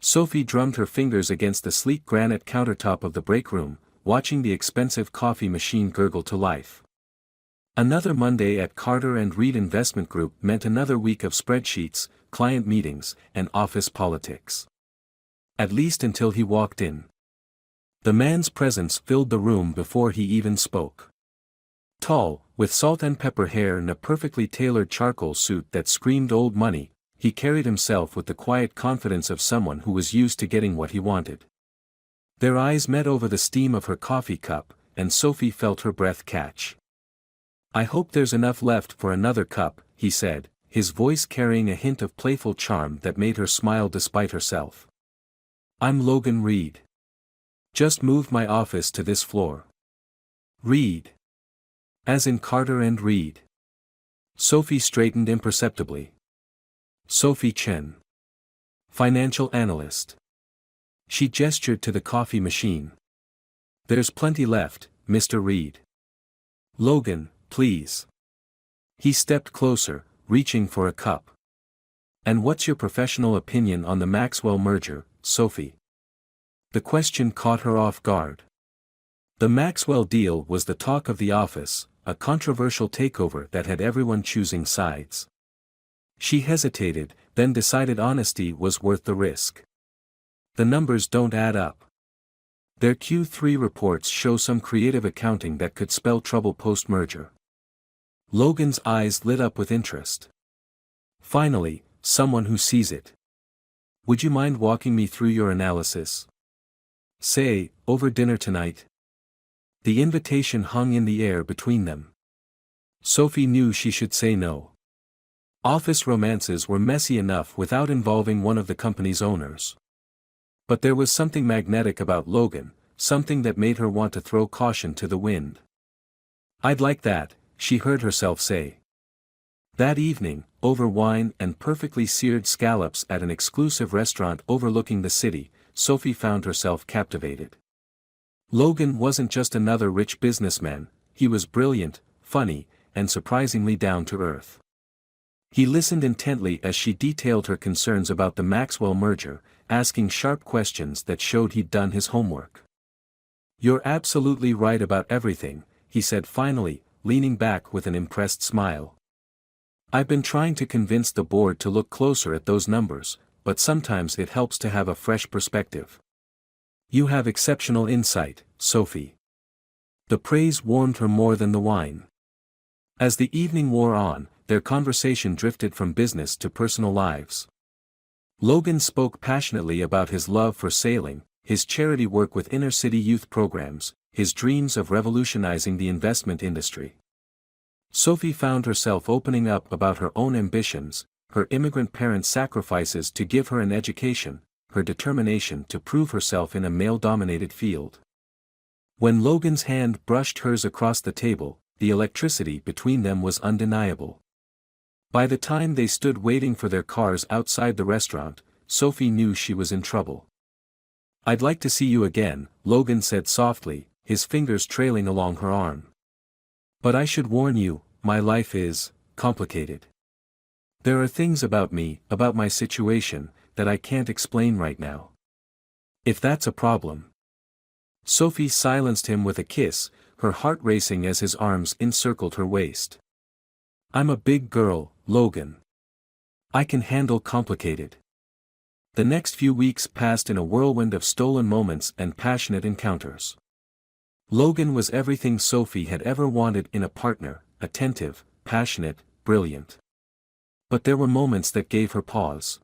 Sophie drummed her fingers against the sleek granite countertop of the break room, watching the expensive coffee machine gurgle to life. Another Monday at Carter and Reed Investment Group meant another week of spreadsheets, client meetings, and office politics. At least until he walked in. The man's presence filled the room before he even spoke. Tall, with salt and pepper hair and a perfectly tailored charcoal suit that screamed old money, he carried himself with the quiet confidence of someone who was used to getting what he wanted. Their eyes met over the steam of her coffee cup, and Sophie felt her breath catch. "I hope there's enough left for another cup," he said, his voice carrying a hint of playful charm that made her smile despite herself. "I'm Logan Reed. Just moved my office to this floor." "Reed? As in Carter and Reed?" Sophie straightened imperceptibly. "Sophie Chen. Financial analyst." She gestured to the coffee machine. "There's plenty left, Mr. Reed." "Logan, please." He stepped closer, reaching for a cup. "And what's your professional opinion on the Maxwell merger, Sophie?" The question caught her off guard. The Maxwell deal was the talk of the office, a controversial takeover that had everyone choosing sides. She hesitated, then decided honesty was worth the risk. "The numbers don't add up. Their Q3 reports show some creative accounting that could spell trouble post-merger." Logan's eyes lit up with interest. "Finally, someone who sees it. Would you mind walking me through your analysis? Say, over dinner tonight?" The invitation hung in the air between them. Sophie knew she should say no. Office romances were messy enough without involving one of the company's owners. But there was something magnetic about Logan, something that made her want to throw caution to the wind. "I'd like that," she heard herself say. That evening, over wine and perfectly seared scallops at an exclusive restaurant overlooking the city, Sophie found herself captivated. Logan wasn't just another rich businessman, he was brilliant, funny, and surprisingly down to earth. He listened intently as she detailed her concerns about the Maxwell merger, asking sharp questions that showed he'd done his homework. "You're absolutely right about everything," he said finally, leaning back with an impressed smile. "I've been trying to convince the board to look closer at those numbers, but sometimes it helps to have a fresh perspective." "You have exceptional insight, Sophie." The praise warmed her more than the wine. As the evening wore on, their conversation drifted from business to personal lives. Logan spoke passionately about his love for sailing, his charity work with inner-city youth programs, his dreams of revolutionizing the investment industry. Sophie found herself opening up about her own ambitions, her immigrant parents' sacrifices to give her an education, her determination to prove herself in a male-dominated field. When Logan's hand brushed hers across the table, the electricity between them was undeniable. By the time they stood waiting for their cars outside the restaurant, Sophie knew she was in trouble. "I'd like to see you again," Logan said softly, his fingers trailing along her arm. "But I should warn you, my life is complicated. There are things about me, about my situation, that I can't explain right now. If that's a problem." Sophie silenced him with a kiss, her heart racing as his arms encircled her waist. "I'm a big girl, Logan. I can handle complicated." The next few weeks passed in a whirlwind of stolen moments and passionate encounters. Logan was everything Sophie had ever wanted in a partner, attentive, passionate, brilliant. But there were moments that gave her pause.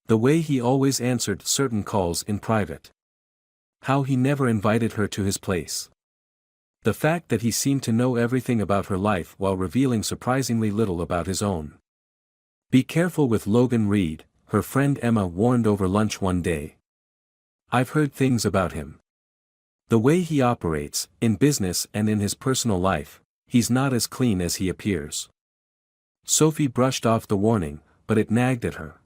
The way he always answered certain calls in private. How he never invited her to his place. The fact that he seemed to know everything about her life while revealing surprisingly little about his own. "Be careful with Logan Reed," her friend Emma warned over lunch one day. "I've heard things about him. The way he operates, in business and in his personal life, he's not as clean as he appears." Sophie brushed off the warning, but it nagged at her.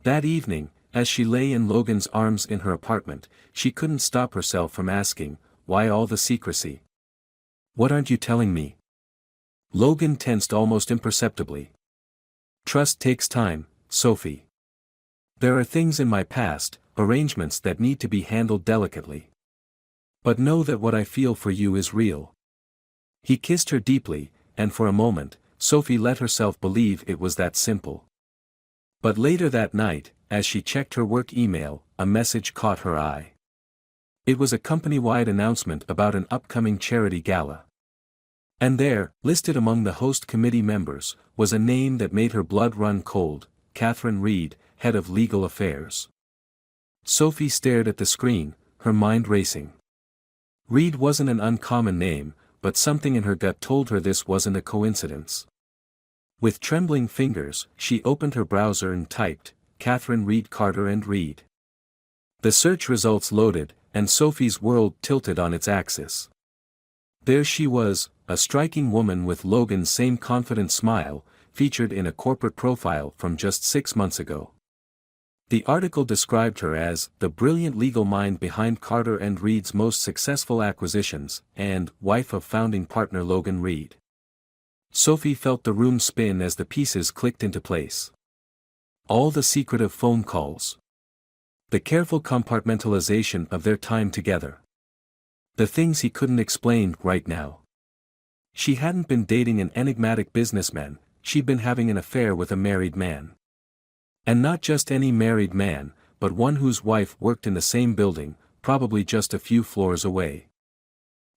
That evening, as she lay in Logan's arms in her apartment, she couldn't stop herself from asking, why all the secrecy? "What aren't you telling me?" Logan tensed almost imperceptibly. "Trust takes time, Sophie. There are things in my past, arrangements that need to be handled delicately. But know that what I feel for you is real. He kissed her deeply, and for a moment, Sophie let herself believe it was that simple. But later that night, as she checked her work email, a message caught her eye. It was a company-wide announcement about an upcoming charity gala. And there, listed among the host committee members, was a name that made her blood run cold: Catherine Reed, head of legal affairs. Sophie stared at the screen, her mind racing. Reed wasn't an uncommon name, but something in her gut told her this wasn't a coincidence. With trembling fingers, she opened her browser and typed, Catherine Reed Carter and Reed. The search results loaded, and Sophie's world tilted on its axis. There she was, a striking woman with Logan's same confident smile, featured in a corporate profile from just 6 months ago. The article described her as the brilliant legal mind behind Carter and Reed's most successful acquisitions, and wife of founding partner Logan Reed. Sophie felt the room spin as the pieces clicked into place. All the secretive phone calls. The careful compartmentalization of their time together. The things he couldn't explain right now. She hadn't been dating an enigmatic businessman, she'd been having an affair with a married man. And not just any married man, but one whose wife worked in the same building, probably just a few floors away.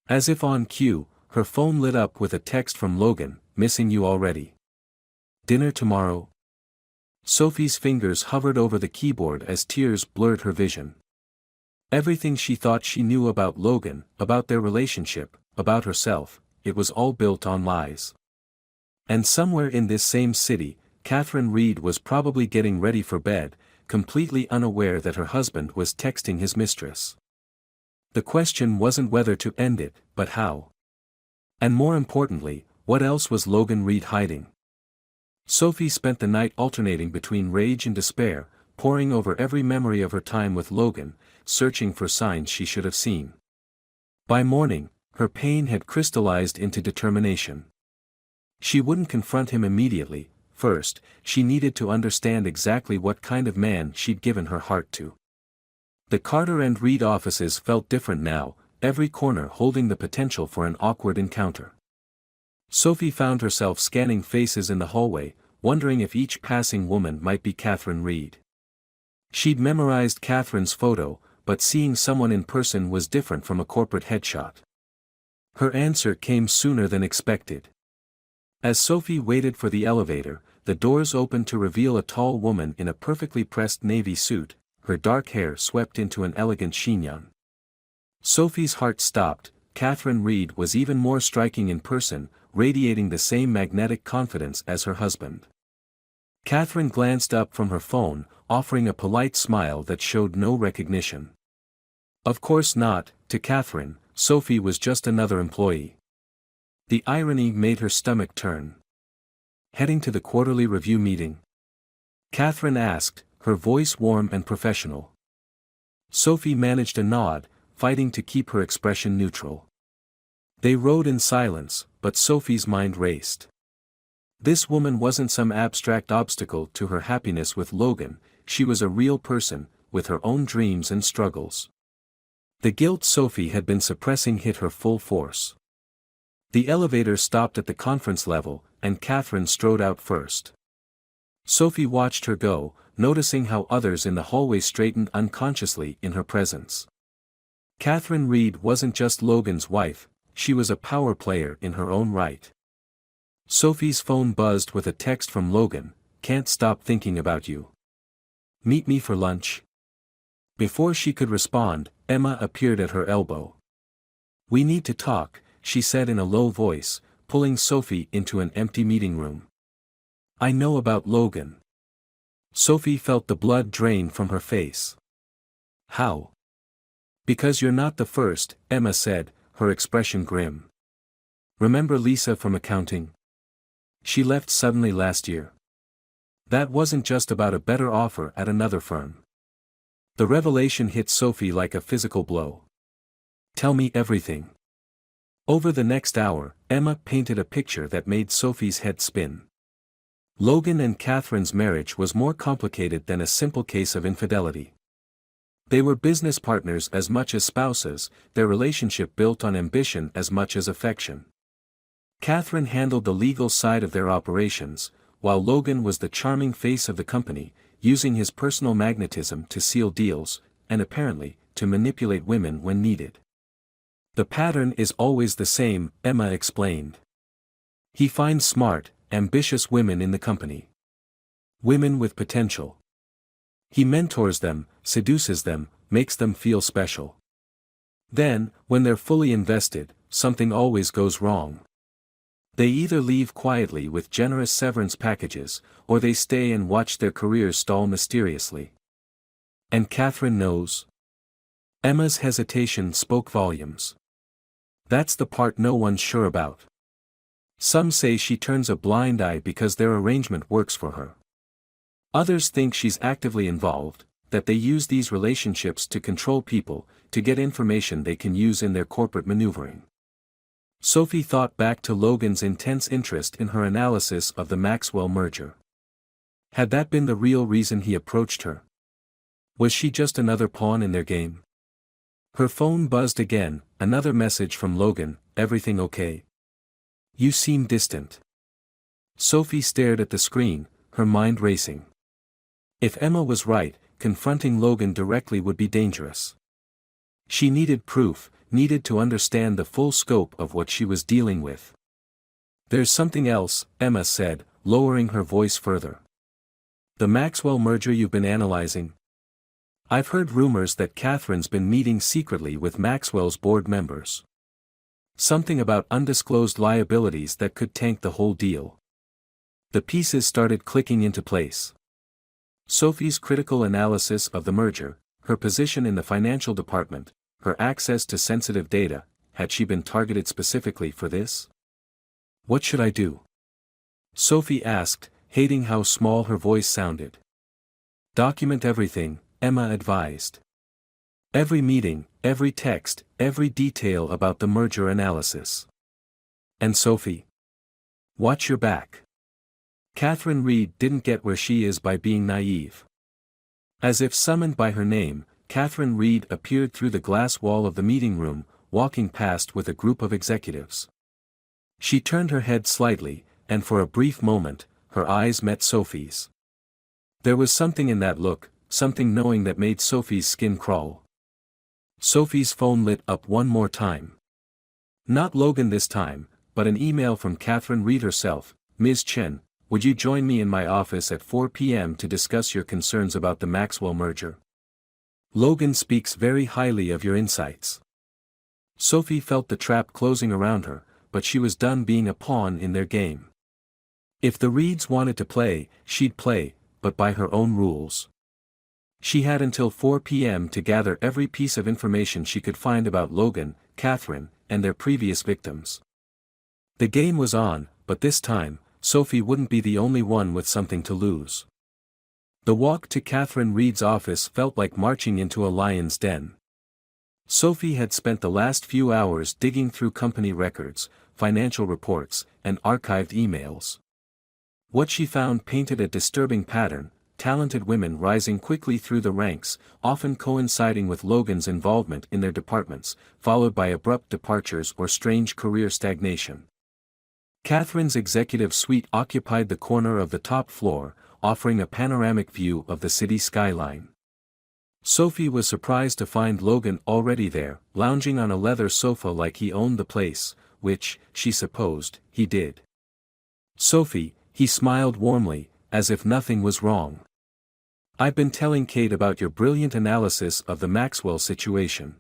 As if on cue, her phone lit up with a text from Logan, missing you already. Dinner tomorrow? Sophie's fingers hovered over the keyboard as tears blurred her vision. Everything she thought she knew about Logan, about their relationship, about herself, it was all built on lies. And somewhere in this same city, Catherine Reed was probably getting ready for bed, completely unaware that her husband was texting his mistress. The question wasn't whether to end it, but how. And more importantly, what else was Logan Reed hiding? Sophie spent the night alternating between rage and despair, poring over every memory of her time with Logan, searching for signs she should have seen. By morning, her pain had crystallized into determination. She wouldn't confront him immediately. First, she needed to understand exactly what kind of man she'd given her heart to. The Carter and Reed offices felt different now, every corner holding the potential for an awkward encounter. Sophie found herself scanning faces in the hallway, wondering if each passing woman might be Catherine Reed. She'd memorized Catherine's photo, but seeing someone in person was different from a corporate headshot. Her answer came sooner than expected. As Sophie waited for the elevator, the doors opened to reveal a tall woman in a perfectly pressed navy suit, her dark hair swept into an elegant chignon. Sophie's heart stopped. Catherine Reed was even more striking in person, radiating the same magnetic confidence as her husband. Catherine glanced up from her phone, offering a polite smile that showed no recognition. Of course not, to Catherine, Sophie was just another employee. The irony made her stomach turn. Heading to the quarterly review meeting? Catherine asked, her voice warm and professional. Sophie managed a nod, fighting to keep her expression neutral. They rode in silence, but Sophie's mind raced. This woman wasn't some abstract obstacle to her happiness with Logan, she was a real person, with her own dreams and struggles. The guilt Sophie had been suppressing hit her full force. The elevator stopped at the conference level, and Catherine strode out first. Sophie watched her go, noticing how others in the hallway straightened unconsciously in her presence. Catherine Reed wasn't just Logan's wife, she was a power player in her own right. Sophie's phone buzzed with a text from Logan, "Can't stop thinking about you. Meet me for lunch." Before she could respond, Emma appeared at her elbow. "We need to talk," she said in a low voice, pulling Sophie into an empty meeting room. "I know about Logan." Sophie felt the blood drain from her face. "How?" "Because you're not the first," Emma said, her expression grim. "Remember Lisa from accounting? She left suddenly last year. That wasn't just about a better offer at another firm." The revelation hit Sophie like a physical blow. "Tell me everything." Over the next hour, Emma painted a picture that made Sophie's head spin. Logan and Catherine's marriage was more complicated than a simple case of infidelity. They were business partners as much as spouses, their relationship built on ambition as much as affection. Catherine handled the legal side of their operations, while Logan was the charming face of the company, using his personal magnetism to seal deals, and apparently, to manipulate women when needed. The pattern is always the same, Emma explained. He finds smart, ambitious women in the company. Women with potential. He mentors them, seduces them, makes them feel special. Then, when they're fully invested, something always goes wrong. They either leave quietly with generous severance packages, or they stay and watch their careers stall mysteriously. And Catherine knows? Emma's hesitation spoke volumes. That's the part no one's sure about. Some say she turns a blind eye because their arrangement works for her. Others think she's actively involved, that they use these relationships to control people, to get information they can use in their corporate maneuvering. Sophie thought back to Logan's intense interest in her analysis of the Maxwell merger. Had that been the real reason he approached her? Was she just another pawn in their game? Her phone buzzed again, another message from Logan, "Everything okay? You seem distant." Sophie stared at the screen, her mind racing. If Emma was right, confronting Logan directly would be dangerous. She needed proof, needed to understand the full scope of what she was dealing with. "There's something else," Emma said, lowering her voice further. "The Maxwell merger you've been analyzing? I've heard rumors that Catherine's been meeting secretly with Maxwell's board members. Something about undisclosed liabilities that could tank the whole deal." The pieces started clicking into place. Sophie's critical analysis of the merger, her position in the financial department, her access to sensitive data, had she been targeted specifically for this? "What should I do?" Sophie asked, hating how small her voice sounded. "Document everything," Emma advised. "Every meeting, every text, every detail about the merger analysis." And Sophie? Watch your back. Catherine Reed didn't get where she is by being naive. As if summoned by her name, Catherine Reed appeared through the glass wall of the meeting room, walking past with a group of executives. She turned her head slightly, and for a brief moment, her eyes met Sophie's. There was something in that look, something knowing that made Sophie's skin crawl. Sophie's phone lit up one more time. Not Logan this time, but an email from Catherine Reed herself. "Ms. Chen, would you join me in my office at 4 p.m. to discuss your concerns about the Maxwell merger? Logan speaks very highly of your insights." Sophie felt the trap closing around her, but she was done being a pawn in their game. If the Reeds wanted to play, she'd play, but by her own rules. She had until 4 p.m. to gather every piece of information she could find about Logan, Catherine, and their previous victims. The game was on, but this time, Sophie wouldn't be the only one with something to lose. The walk to Catherine Reed's office felt like marching into a lion's den. Sophie had spent the last few hours digging through company records, financial reports, and archived emails. What she found painted a disturbing pattern: talented women rising quickly through the ranks, often coinciding with Logan's involvement in their departments, followed by abrupt departures or strange career stagnation. Catherine's executive suite occupied the corner of the top floor, offering a panoramic view of the city skyline. Sophie was surprised to find Logan already there, lounging on a leather sofa like he owned the place, which, she supposed, he did. "Sophie," he smiled warmly, as if nothing was wrong. "I've been telling Kate about your brilliant analysis of the Maxwell situation."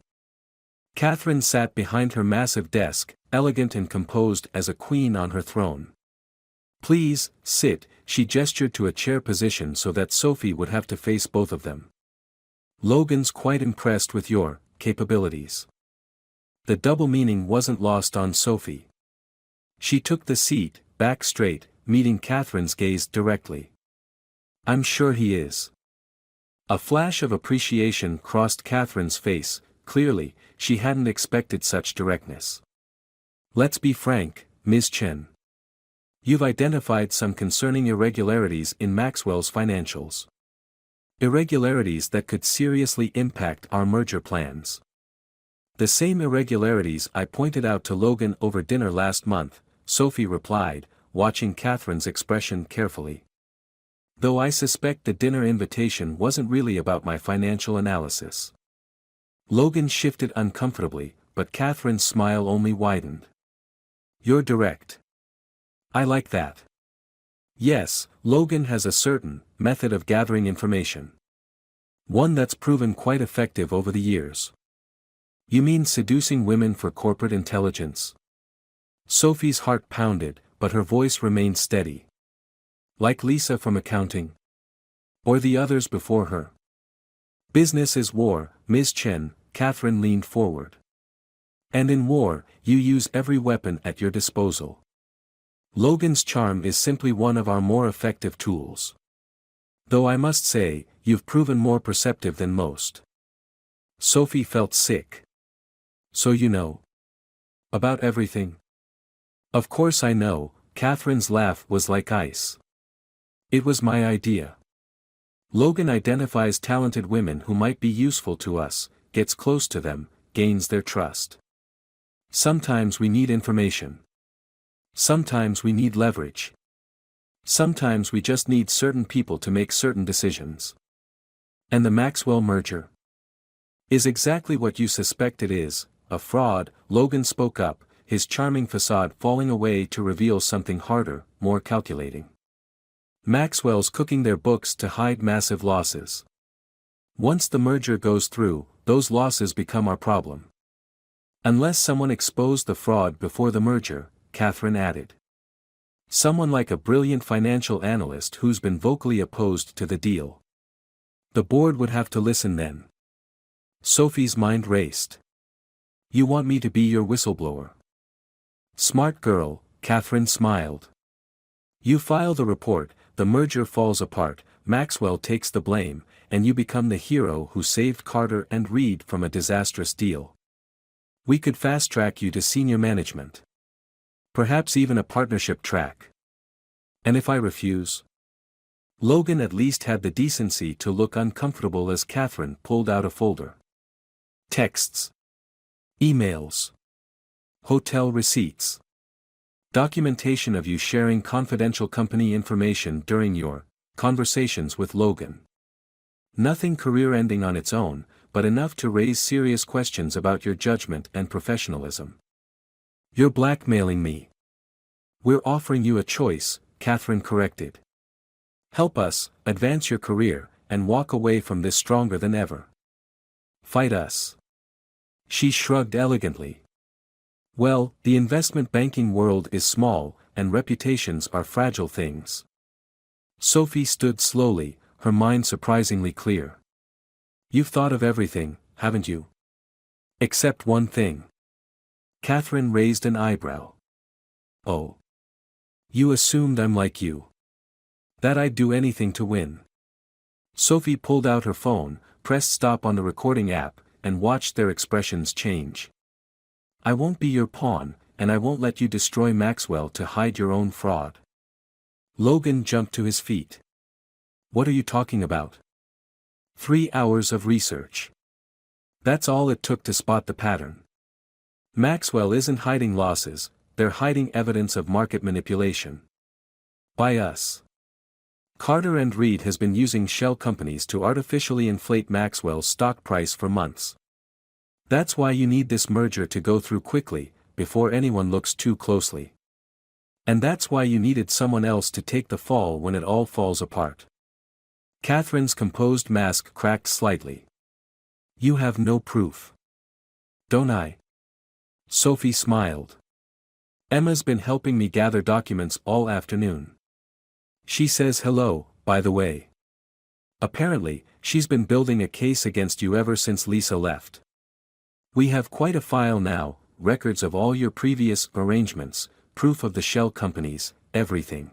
Catherine sat behind her massive desk, elegant and composed as a queen on her throne. "Please, sit," she gestured to a chair position so that Sophie would have to face both of them. "Logan's quite impressed with your capabilities." The double meaning wasn't lost on Sophie. She took the seat, back straight, meeting Catherine's gaze directly. "I'm sure he is." A flash of appreciation crossed Catherine's face. Clearly, she hadn't expected such directness. "Let's be frank, Ms. Chen. You've identified some concerning irregularities in Maxwell's financials. Irregularities that could seriously impact our merger plans. The same irregularities I pointed out to Logan over dinner last month, Sophie replied, watching Catherine's expression carefully. Though I suspect the dinner invitation wasn't really about my financial analysis. Logan shifted uncomfortably, but Catherine's smile only widened. You're direct. I like that. Yes, Logan has a certain method of gathering information. One that's proven quite effective over the years. You mean seducing women for corporate intelligence? Sophie's heart pounded, but her voice remained steady. Like Lisa from accounting? Or the others before her? Business is war, Ms. Chen, Catherine leaned forward. And in war, you use every weapon at your disposal. Logan's charm is simply one of our more effective tools. Though I must say, you've proven more perceptive than most. Sophie felt sick. So you know about everything? Of course I know, Catherine's laugh was like ice. It was my idea. Logan identifies talented women who might be useful to us, gets close to them, gains their trust. Sometimes we need information. Sometimes we need leverage. Sometimes we just need certain people to make certain decisions. And the Maxwell merger is exactly what you suspect it is, a fraud. Logan spoke up, his charming facade falling away to reveal something harder, more calculating. Maxwell's cooking their books to hide massive losses. Once the merger goes through, those losses become our problem. Unless someone exposed the fraud before the merger, Catherine added. Someone like a brilliant financial analyst who's been vocally opposed to the deal. The board would have to listen then. Sophie's mind raced. You want me to be your whistleblower? Smart girl, Catherine smiled. You file the report, the merger falls apart, Maxwell takes the blame, and you become the hero who saved Carter and Reed from a disastrous deal. We could fast-track you to senior management. Perhaps even a partnership track. And if I refuse? Logan at least had the decency to look uncomfortable as Catherine pulled out a folder. Texts. Emails. Hotel receipts. Documentation of you sharing confidential company information during your conversations with Logan. Nothing career-ending on its own, but enough to raise serious questions about your judgment and professionalism. You're blackmailing me. We're offering you a choice, Catherine corrected. Help us, advance your career, and walk away from this stronger than ever. Fight us. She shrugged elegantly. Well, the investment banking world is small, and reputations are fragile things. Sophie stood slowly, her mind surprisingly clear. You've thought of everything, haven't you? Except one thing. Catherine raised an eyebrow. Oh. You assumed I'm like you. That I'd do anything to win. Sophie pulled out her phone, pressed stop on the recording app, and watched their expressions change. I won't be your pawn, and I won't let you destroy Maxwell to hide your own fraud. Logan jumped to his feet. What are you talking about? 3 hours of research. That's all it took to spot the pattern. Maxwell isn't hiding losses, they're hiding evidence of market manipulation. By us. Carter and Reed has been using shell companies to artificially inflate Maxwell's stock price for months. That's why you need this merger to go through quickly, before anyone looks too closely. And that's why you needed someone else to take the fall when it all falls apart. Catherine's composed mask cracked slightly. You have no proof. Don't I? Sophie smiled. Emma's been helping me gather documents all afternoon. She says hello, by the way. Apparently, she's been building a case against you ever since Lisa left. We have quite a file now, records of all your previous arrangements, proof of the shell companies, everything.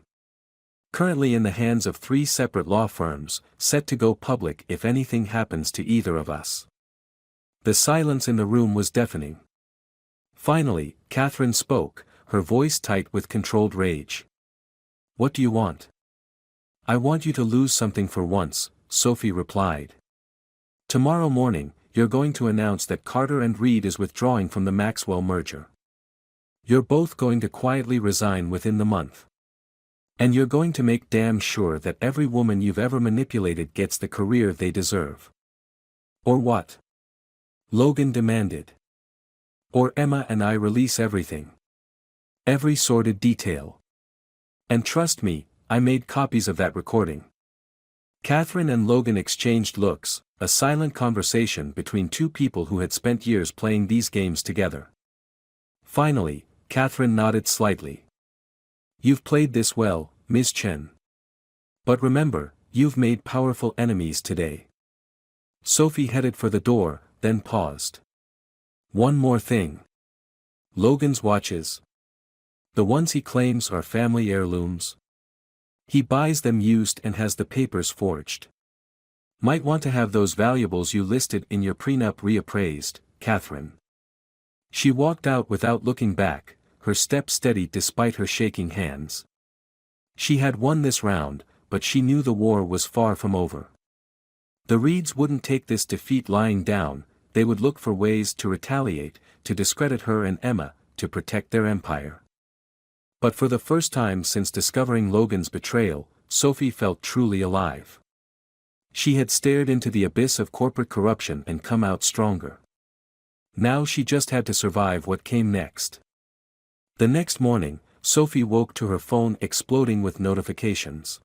Currently in the hands of 3 separate law firms, set to go public if anything happens to either of us. The silence in the room was deafening. Finally, Catherine spoke, her voice tight with controlled rage. What do you want? I want you to lose something for once, Sophie replied. Tomorrow morning, you're going to announce that Carter and Reed is withdrawing from the Maxwell merger. You're both going to quietly resign within the month. And you're going to make damn sure that every woman you've ever manipulated gets the career they deserve. Or what? Logan demanded. Or Emma and I release everything. Every sordid detail. And trust me, I made copies of that recording. Catherine and Logan exchanged looks, a silent conversation between two people who had spent years playing these games together. Finally, Catherine nodded slightly. You've played this well, Ms. Chen. But remember, you've made powerful enemies today. Sophie headed for the door, then paused. One more thing. Logan's watches. The ones he claims are family heirlooms. He buys them used and has the papers forged. Might want to have those valuables you listed in your prenup reappraised, Catherine. She walked out without looking back, her step steady despite her shaking hands. She had won this round, but she knew the war was far from over. The Reeds wouldn't take this defeat lying down, they would look for ways to retaliate, to discredit her and Emma, to protect their empire. But for the first time since discovering Logan's betrayal, Sophie felt truly alive. She had stared into the abyss of corporate corruption and come out stronger. Now she just had to survive what came next. The next morning, Sophie woke to her phone exploding with notifications.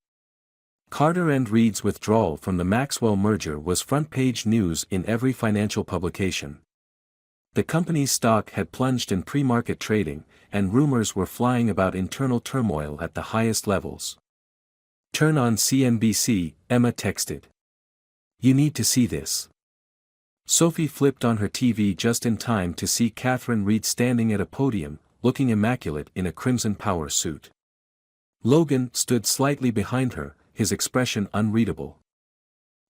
Carter and Reed's withdrawal from the Maxwell merger was front-page news in every financial publication. The company's stock had plunged in pre-market trading, and rumors were flying about internal turmoil at the highest levels. Turn on CNBC, Emma texted. You need to see this. Sophie flipped on her TV just in time to see Catherine Reed standing at a podium, looking immaculate in a crimson power suit. Logan stood slightly behind her, his expression unreadable.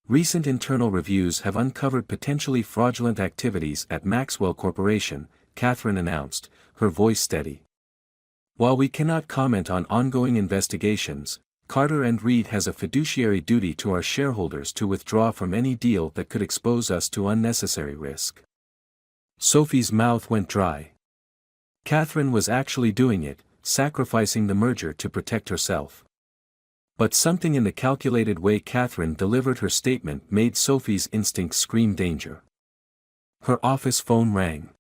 Recent internal reviews have uncovered potentially fraudulent activities at Maxwell Corporation, Catherine announced, her voice steady. While we cannot comment on ongoing investigations, Carter and Reed has a fiduciary duty to our shareholders to withdraw from any deal that could expose us to unnecessary risk. Sophie's mouth went dry. Catherine was actually doing it, sacrificing the merger to protect herself. But something in the calculated way Catherine delivered her statement made Sophie's instincts scream danger. Her office phone rang.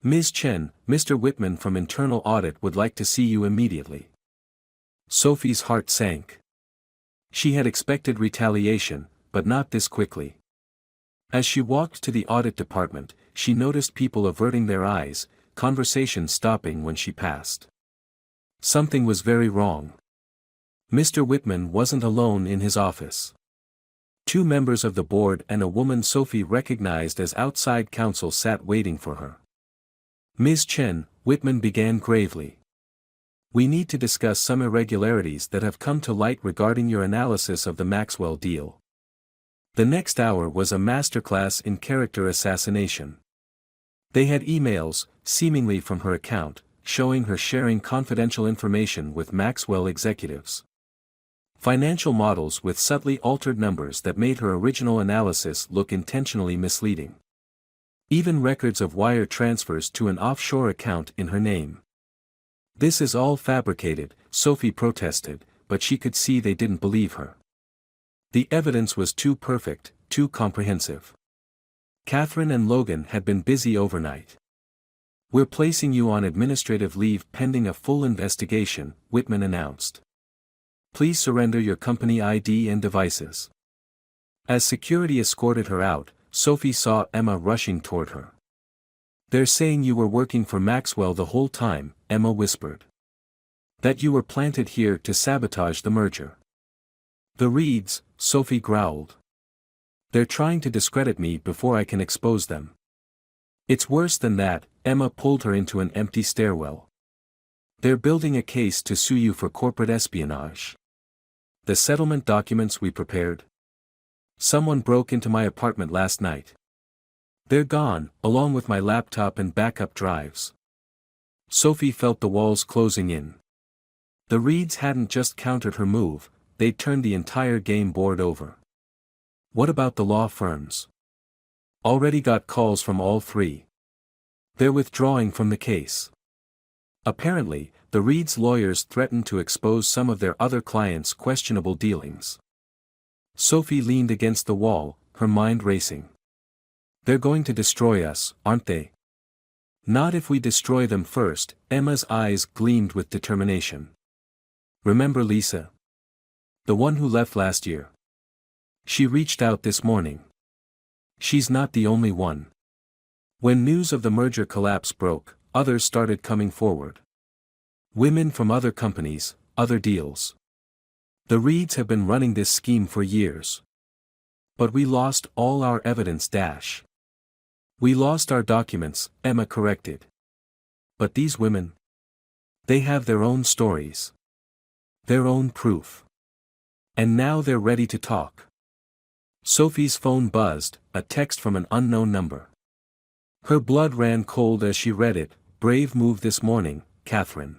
Ms. Chen, Mr. Whitman from Internal Audit would like to see you immediately. Sophie's heart sank. She had expected retaliation, but not this quickly. As she walked to the audit department, she noticed people averting their eyes, conversation stopping when she passed. Something was very wrong. Mr. Whitman wasn't alone in his office. Two members of the board and a woman Sophie recognized as outside counsel sat waiting for her. Ms. Chen, Whitman began gravely. We need to discuss some irregularities that have come to light regarding your analysis of the Maxwell deal. The next hour was a masterclass in character assassination. They had emails, seemingly from her account, showing her sharing confidential information with Maxwell executives. Financial models with subtly altered numbers that made her original analysis look intentionally misleading. Even records of wire transfers to an offshore account in her name. This is all fabricated, Sophie protested, but she could see they didn't believe her. The evidence was too perfect, too comprehensive. Catherine and Logan had been busy overnight. We're placing you on administrative leave pending a full investigation, Whitman announced. Please surrender your company ID and devices. As security escorted her out, Sophie saw Emma rushing toward her. They're saying you were working for Maxwell the whole time, Emma whispered. That you were planted here to sabotage the merger. The Reeds, Sophie growled. They're trying to discredit me before I can expose them. It's worse than that, Emma pulled her into an empty stairwell. They're building a case to sue you for corporate espionage. The settlement documents we prepared. Someone broke into my apartment last night. They're gone, along with my laptop and backup drives. Sophie felt the walls closing in. The Reeds hadn't just countered her move, they'd turned the entire game board over. What about the law firms? Already got calls from all three. They're withdrawing from the case. Apparently, the Reeds' lawyers threatened to expose some of their other clients' questionable dealings. Sophie leaned against the wall, her mind racing. They're going to destroy us, aren't they? Not if we destroy them first, Emma's eyes gleamed with determination. Remember Lisa? The one who left last year. She reached out this morning. She's not the only one. When news of the merger collapse broke, others started coming forward. Women from other companies, other deals. The Reeds have been running this scheme for years. But we lost all our evidence. We lost our documents, Emma corrected. But these women? They have their own stories. Their own proof. And now they're ready to talk. Sophie's phone buzzed, a text from an unknown number. Her blood ran cold as she read it. Brave move this morning, Catherine.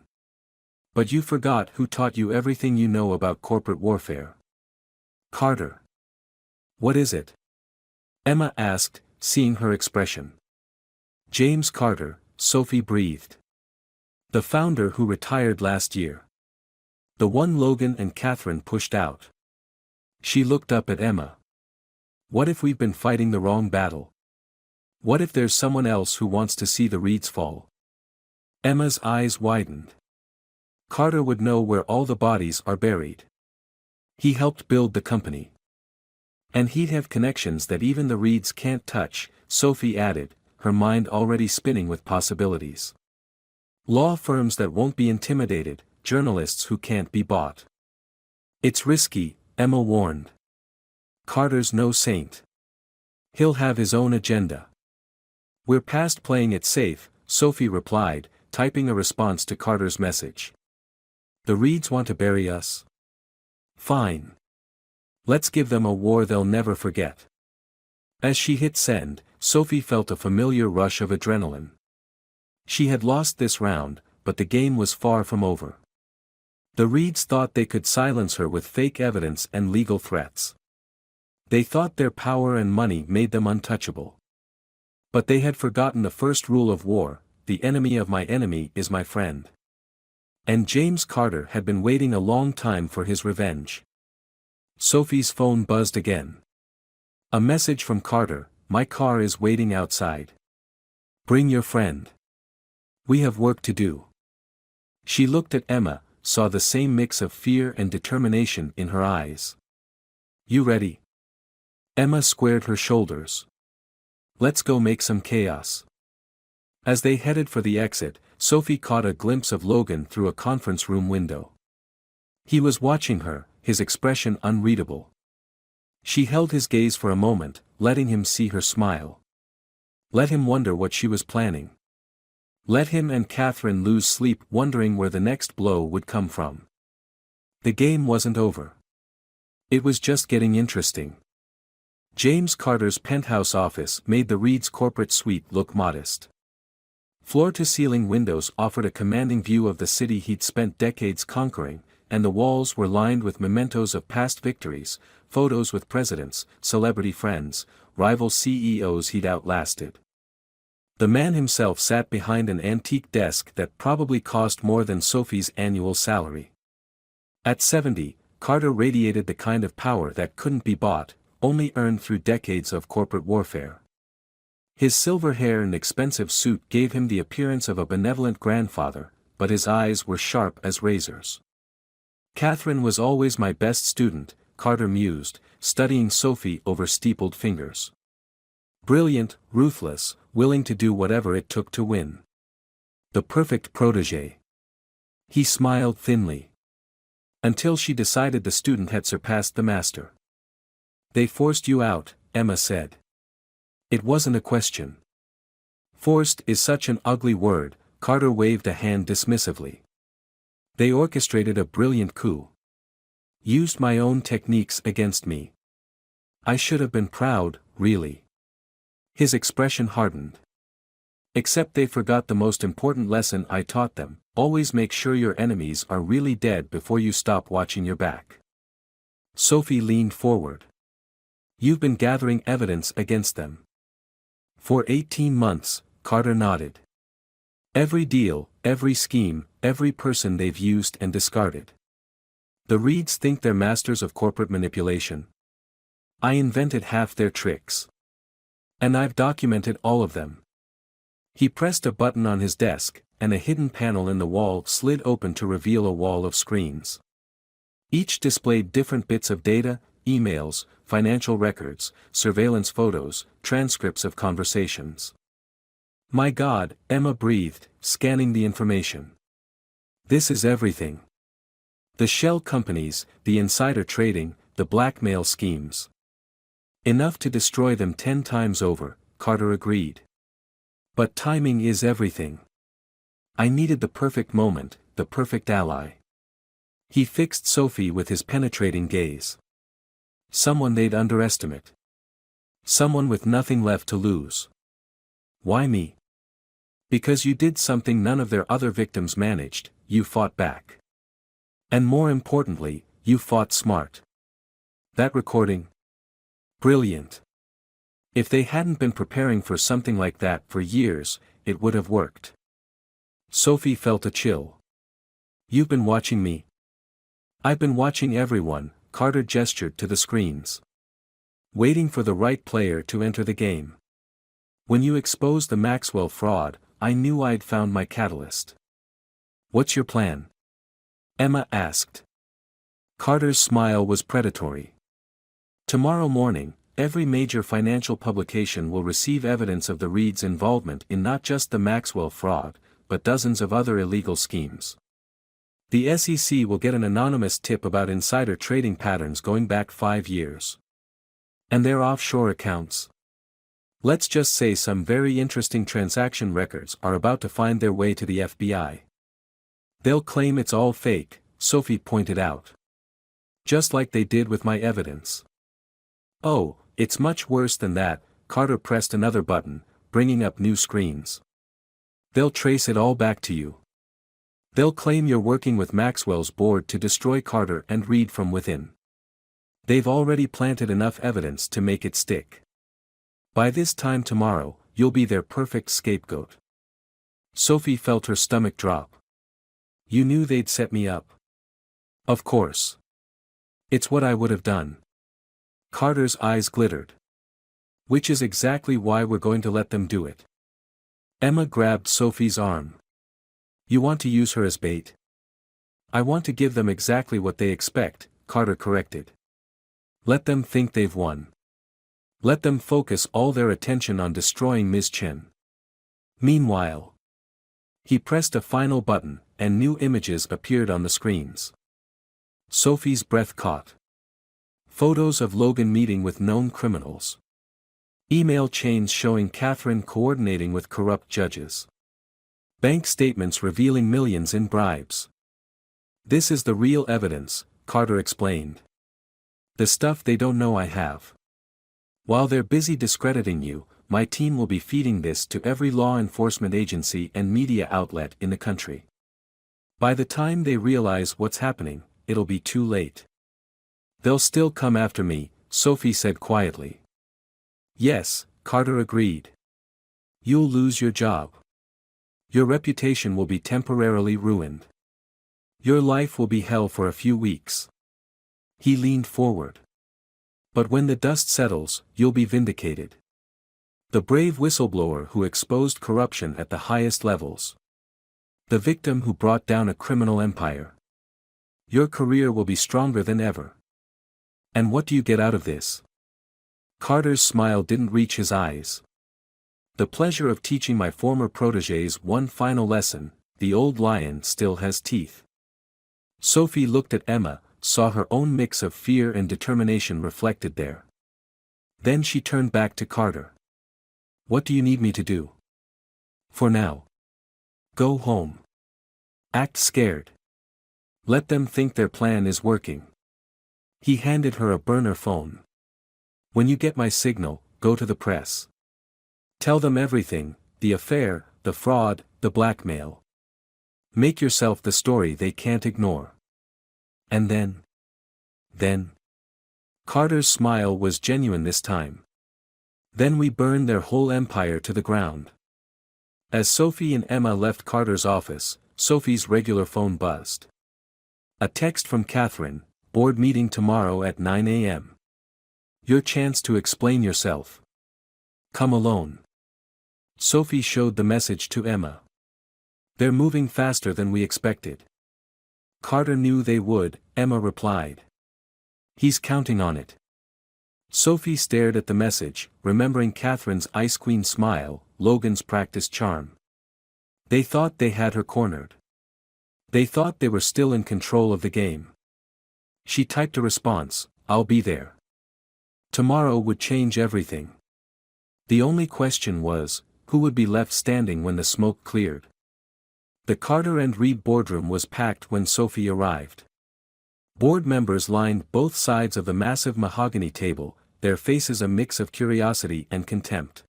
But you forgot who taught you everything you know about corporate warfare. Carter. What is it? Emma asked, seeing her expression. James Carter, Sophie breathed. The founder who retired last year. The one Logan and Catherine pushed out. She looked up at Emma. What if we've been fighting the wrong battle? What if there's someone else who wants to see the Reeds fall? Emma's eyes widened. Carter would know where all the bodies are buried. He helped build the company. And he'd have connections that even the Reeds can't touch, Sophie added, her mind already spinning with possibilities. Law firms that won't be intimidated, journalists who can't be bought. It's risky, Emma warned. Carter's no saint. He'll have his own agenda. We're past playing it safe, Sophie replied, typing a response to Carter's message. The Reeds want to bury us? Fine. Let's give them a war they'll never forget. As she hit send, Sophie felt a familiar rush of adrenaline. She had lost this round, but the game was far from over. The Reeds thought they could silence her with fake evidence and legal threats. They thought their power and money made them untouchable. But they had forgotten the first rule of war: the enemy of my enemy is my friend. And James Carter had been waiting a long time for his revenge. Sophie's phone buzzed again. A message from Carter: my car is waiting outside. Bring your friend. We have work to do. She looked at Emma, saw the same mix of fear and determination in her eyes. You ready? Emma squared her shoulders. Let's go make some chaos. As they headed for the exit, Sophie caught a glimpse of Logan through a conference room window. He was watching her, his expression unreadable. She held his gaze for a moment, letting him see her smile. Let him wonder what she was planning. Let him and Catherine lose sleep wondering where the next blow would come from. The game wasn't over. It was just getting interesting. James Carter's penthouse office made the Reeds' corporate suite look modest. Floor-to-ceiling windows offered a commanding view of the city he'd spent decades conquering, and the walls were lined with mementos of past victories, photos with presidents, celebrity friends, rival CEOs he'd outlasted. The man himself sat behind an antique desk that probably cost more than Sophie's annual salary. At 70, Carter radiated the kind of power that couldn't be bought, only earned through decades of corporate warfare. His silver hair and expensive suit gave him the appearance of a benevolent grandfather, but his eyes were sharp as razors. Catherine was always my best student, Carter mused, studying Sophie over steepled fingers. Brilliant, ruthless, willing to do whatever it took to win. The perfect protégé. He smiled thinly. Until she decided the student had surpassed the master. They forced you out, Emma said. It wasn't a question. Forced is such an ugly word, Carter waved a hand dismissively. They orchestrated a brilliant coup. Used my own techniques against me. I should have been proud, really. His expression hardened. Except they forgot the most important lesson I taught them: always make sure your enemies are really dead before you stop watching your back. Sophie leaned forward. You've been gathering evidence against them. For 18 months, Carter nodded. Every deal, every scheme, every person they've used and discarded. The Reeds think they're masters of corporate manipulation. I invented half their tricks. And I've documented all of them. He pressed a button on his desk, and a hidden panel in the wall slid open to reveal a wall of screens. Each displayed different bits of data: emails, financial records, surveillance photos, transcripts of conversations. My God, Emma breathed, scanning the information. This is everything. The shell companies, the insider trading, the blackmail schemes. Enough to destroy them 10 times over, Carter agreed. But timing is everything. I needed the perfect moment, the perfect ally. He fixed Sophie with his penetrating gaze. Someone they'd underestimate. Someone with nothing left to lose. Why me? Because you did something none of their other victims managed: you fought back. And more importantly, you fought smart. That recording? Brilliant. If they hadn't been preparing for something like that for years, it would have worked. Sophie felt a chill. You've been watching me? I've been watching everyone, Carter gestured to the screens. Waiting for the right player to enter the game. When you exposed the Maxwell fraud, I knew I'd found my catalyst. What's your plan? Emma asked. Carter's smile was predatory. Tomorrow morning, every major financial publication will receive evidence of the Reeds' involvement in not just the Maxwell fraud, but dozens of other illegal schemes. The SEC will get an anonymous tip about insider trading patterns going back 5 years. And their offshore accounts. Let's just say some very interesting transaction records are about to find their way to the FBI. They'll claim it's all fake, Sophie pointed out. Just like they did with my evidence. Oh, it's much worse than that. Carter pressed another button, bringing up new screens. They'll trace it all back to you. They'll claim you're working with Maxwell's board to destroy Carter and Reed from within. They've already planted enough evidence to make it stick. By this time tomorrow, you'll be their perfect scapegoat. Sophie felt her stomach drop. You knew they'd set me up. Of course. It's what I would have done. Carter's eyes glittered. Which is exactly why we're going to let them do it. Emma grabbed Sophie's arm. You want to use her as bait? I want to give them exactly what they expect, Carter corrected. Let them think they've won. Let them focus all their attention on destroying Ms. Chen. Meanwhile, he pressed a final button, and new images appeared on the screens. Sophie's breath caught. Photos of Logan meeting with known criminals. Email chains showing Catherine coordinating with corrupt judges. Bank statements revealing millions in bribes. This is the real evidence, Carter explained. The stuff they don't know I have. While they're busy discrediting you, my team will be feeding this to every law enforcement agency and media outlet in the country. By the time they realize what's happening, it'll be too late. They'll still come after me, Sophie said quietly. Yes, Carter agreed. You'll lose your job. Your reputation will be temporarily ruined. Your life will be hell for a few weeks. He leaned forward. But when the dust settles, you'll be vindicated. The brave whistleblower who exposed corruption at the highest levels. The victim who brought down a criminal empire. Your career will be stronger than ever. And what do you get out of this? Carter's smile didn't reach his eyes. The pleasure of teaching my former protégés one final lesson: the old lion still has teeth. Sophie looked at Emma, saw her own mix of fear and determination reflected there. Then she turned back to Carter. What do you need me to do? For now. Go home. Act scared. Let them think their plan is working. He handed her a burner phone. When you get my signal, go to the press. Tell them everything, the affair, the fraud, the blackmail. Make yourself the story they can't ignore. And then. Carter's smile was genuine this time. Then we burned their whole empire to the ground. As Sophie and Emma left Carter's office, Sophie's regular phone buzzed. A text from Catherine, board meeting tomorrow at 9 a.m. Your chance to explain yourself. Come alone. Sophie showed the message to Emma. They're moving faster than we expected. Carter knew they would, Emma replied. He's counting on it. Sophie stared at the message, remembering Catherine's Ice Queen smile, Logan's practiced charm. They thought they had her cornered. They thought they were still in control of the game. She typed a response, I'll be there. Tomorrow would change everything. The only question was, who would be left standing when the smoke cleared? The Carter and Reed boardroom was packed when Sophie arrived. Board members lined both sides of the massive mahogany table, their faces a mix of curiosity and contempt.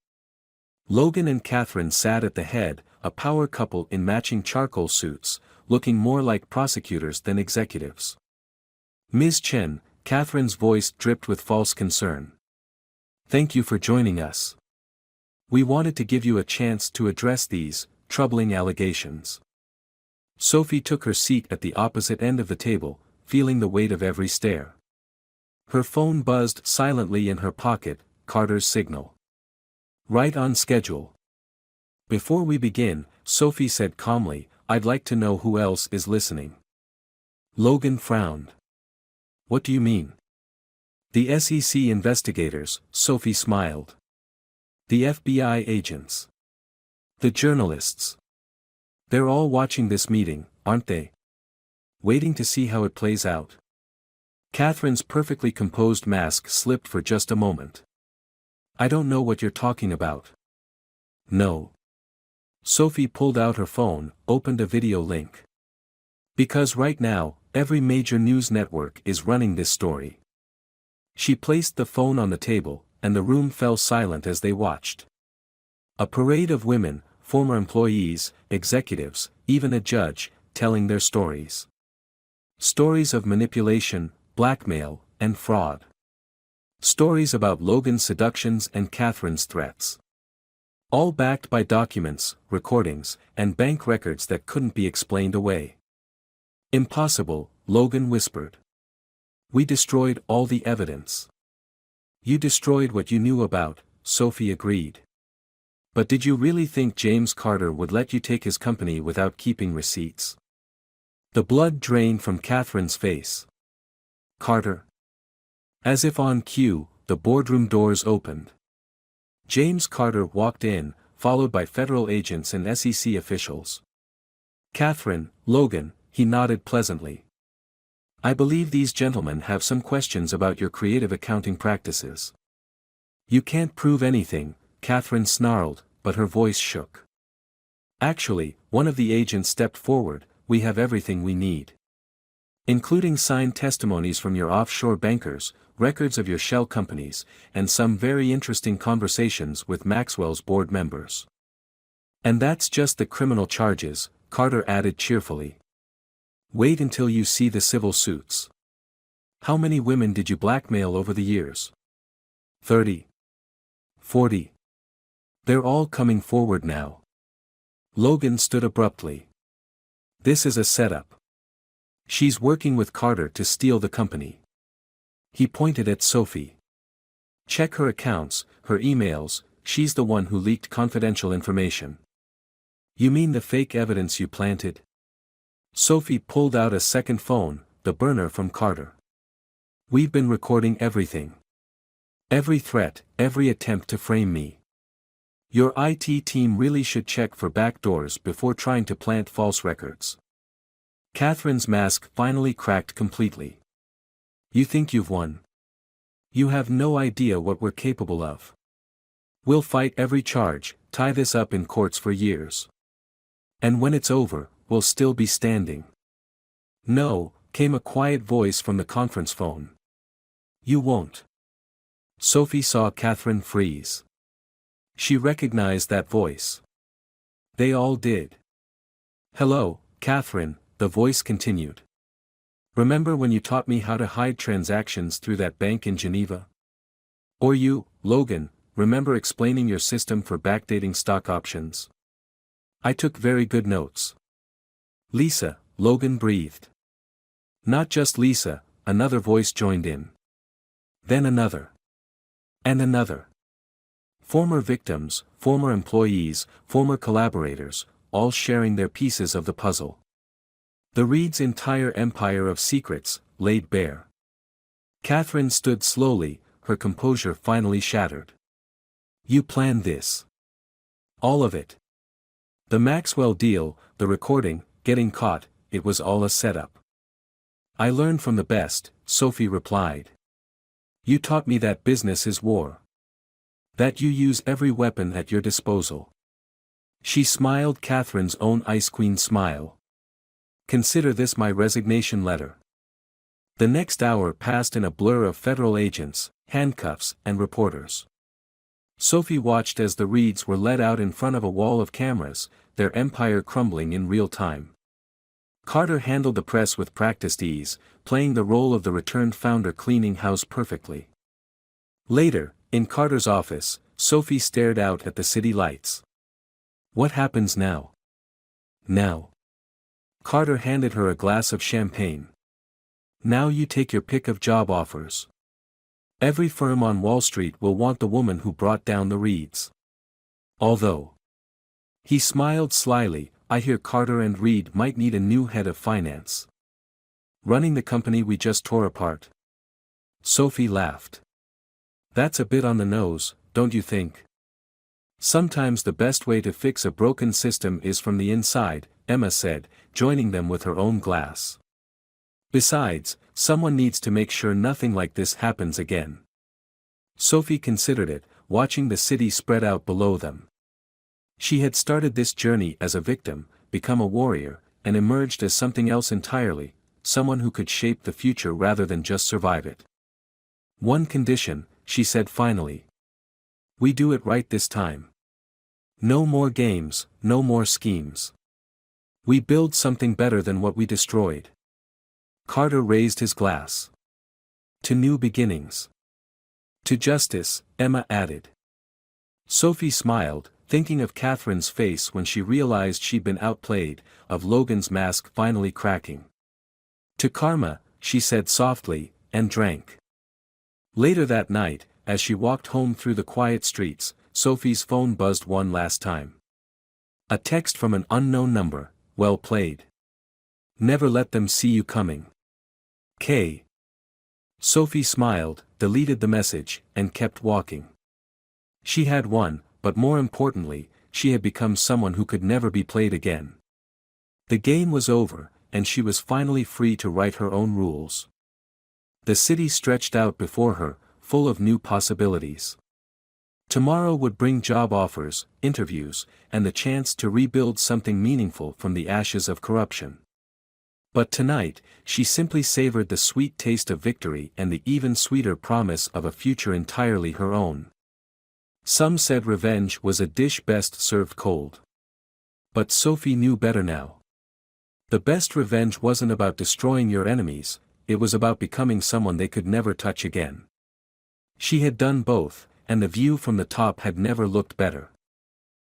Logan and Catherine sat at the head, a power couple in matching charcoal suits, looking more like prosecutors than executives. Ms. Chen, Catherine's voice dripped with false concern. Thank you for joining us. We wanted to give you a chance to address these troubling allegations. Sophie took her seat at the opposite end of the table, feeling the weight of every stare. Her phone buzzed silently in her pocket, Carter's signal. Right on schedule. Before we begin, Sophie said calmly, I'd like to know who else is listening. Logan frowned. What do you mean? The SEC investigators, Sophie smiled. The FBI agents. The journalists. They're all watching this meeting, aren't they? Waiting to see how it plays out. Catherine's perfectly composed mask slipped for just a moment. I don't know what you're talking about. No. Sophie pulled out her phone, opened a video link. Because right now, every major news network is running this story. She placed the phone on the table, and the room fell silent as they watched. A parade of women, former employees, executives, even a judge, telling their stories. Stories of manipulation, blackmail, and fraud. Stories about Logan's seductions and Catherine's threats. All backed by documents, recordings, and bank records that couldn't be explained away. Impossible, Logan whispered. We destroyed all the evidence. You destroyed what you knew about, Sophie agreed. But did you really think James Carter would let you take his company without keeping receipts? The blood drained from Catherine's face. Carter. As if on cue, the boardroom doors opened. James Carter walked in, followed by federal agents and SEC officials. Catherine, Logan, he nodded pleasantly. I believe these gentlemen have some questions about your creative accounting practices. You can't prove anything, Catherine snarled, but her voice shook. Actually, one of the agents stepped forward, we have everything we need. Including signed testimonies from your offshore bankers, records of your shell companies, and some very interesting conversations with Maxwell's board members. And that's just the criminal charges, Carter added cheerfully. Wait until you see the civil suits. How many women did you blackmail over the years? 30. 40. They're all coming forward now. Logan stood abruptly. This is a setup. She's working with Carter to steal the company. He pointed at Sophie. Check her accounts, her emails, she's the one who leaked confidential information. You mean the fake evidence you planted? Sophie pulled out a second phone, the burner from Carter. We've been recording everything. Every threat, every attempt to frame me. Your IT team really should check for backdoors before trying to plant false records. Catherine's mask finally cracked completely. You think you've won? You have no idea what we're capable of. We'll fight every charge, tie this up in courts for years. And when it's over, we'll still be standing. No, came a quiet voice from the conference phone. You won't. Sophie saw Catherine freeze. She recognized that voice. They all did. Hello, Catherine, the voice continued. Remember when you taught me how to hide transactions through that bank in Geneva? Or you, Logan, remember explaining your system for backdating stock options? I took very good notes. Lisa, Logan breathed. Not just Lisa, another voice joined in. Then another. And another. Former victims, former employees, former collaborators, all sharing their pieces of the puzzle. The Reed's entire empire of secrets, laid bare. Catherine stood slowly, her composure finally shattered. You planned this. All of it. The Maxwell deal, the recording, getting caught, it was all a setup. I learned from the best, Sophie replied. You taught me that business is war. That you use every weapon at your disposal. She smiled Catherine's own Ice Queen smile. Consider this my resignation letter. The next hour passed in a blur of federal agents, handcuffs, and reporters. Sophie watched as the Reeds were led out in front of a wall of cameras, their empire crumbling in real time. Carter handled the press with practiced ease, playing the role of the returned founder cleaning house perfectly. Later, in Carter's office, Sophie stared out at the city lights. What happens now? Now. Carter handed her a glass of champagne. Now you take your pick of job offers. Every firm on Wall Street will want the woman who brought down the Reeds. Although. He smiled slyly, I hear Carter and Reed might need a new head of finance. Running the company we just tore apart. Sophie laughed. That's a bit on the nose, don't you think? Sometimes the best way to fix a broken system is from the inside, Emma said, joining them with her own glass. Besides, someone needs to make sure nothing like this happens again. Sophie considered it, watching the city spread out below them. She had started this journey as a victim, become a warrior, and emerged as something else entirely, someone who could shape the future rather than just survive it. One condition, she said finally. We do it right this time. No more games, no more schemes. We build something better than what we destroyed. Carter raised his glass. To new beginnings. To justice, Emma added. Sophie smiled, thinking of Catherine's face when she realized she'd been outplayed, of Logan's mask finally cracking. To karma, she said softly, and drank. Later that night, as she walked home through the quiet streets, Sophie's phone buzzed one last time. A text from an unknown number, well played. Never let them see you coming. K. Sophie smiled, deleted the message, and kept walking. She had won, but more importantly, she had become someone who could never be played again. The game was over, and she was finally free to write her own rules. The city stretched out before her, full of new possibilities. Tomorrow would bring job offers, interviews, and the chance to rebuild something meaningful from the ashes of corruption. But tonight, she simply savored the sweet taste of victory and the even sweeter promise of a future entirely her own. Some said revenge was a dish best served cold. But Sophie knew better now. The best revenge wasn't about destroying your enemies, it was about becoming someone they could never touch again. She had done both, and the view from the top had never looked better.